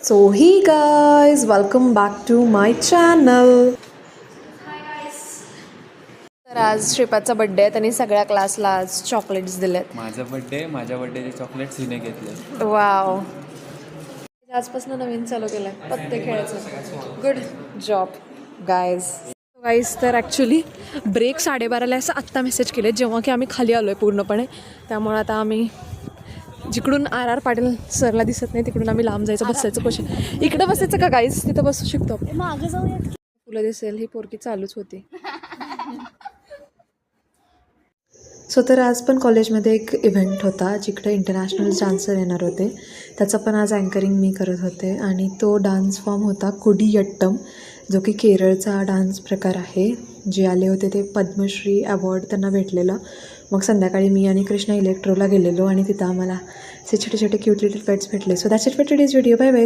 So hey guys, welcome back to my channel. तर आज श्रीपादचा birthday आहे. त्यांनी सगळ्या क्लासला आज चॉकलेट्स दिलेत. माझा बड्डेचे चॉकलेट्स हिने घेतले. वाव. आजपासून नवीन चालू केलंय पत्ते खेळायचं. Good job guys. तर ॲक्च्युली ब्रेक 12:30ला असं आत्ता मेसेज केले जेव्हा की आम्ही खाली आलो आहे पूर्णपणे. त्यामुळे आता आम्ही जिकडून आर पाटील सरला दिसत नाही तिकडून आम्ही लांब जायचं. बसायचं कशी इकडं बसायचं का गाईज? तिथं बसू शकतो आपण. मागे जाऊया. तुला दिसेल ही पोरकी चालूच होती. सो तर आज पण कॉलेजमध्ये एक इव्हेंट होता जिकडे इंटरनॅशनल डान्सर येणार होते. त्याचं पण आज अँकरिंग मी करत होते आणि तो डान्स फॉर्म होता कुडियट्टम, जो की केरळचा डान्स प्रकार आहे. जे आले होते ते पद्मश्री अवॉर्ड त्यांना भेटलेलं. मग संध्याकाळी मी आणि कृष्णा इलेक्ट्रोला गेलेलो आणि तिथं आम्हाला असे छोटे छोटे क्यूट लिटल पेट्स भेटले. So that's it for today's video. Bye bye.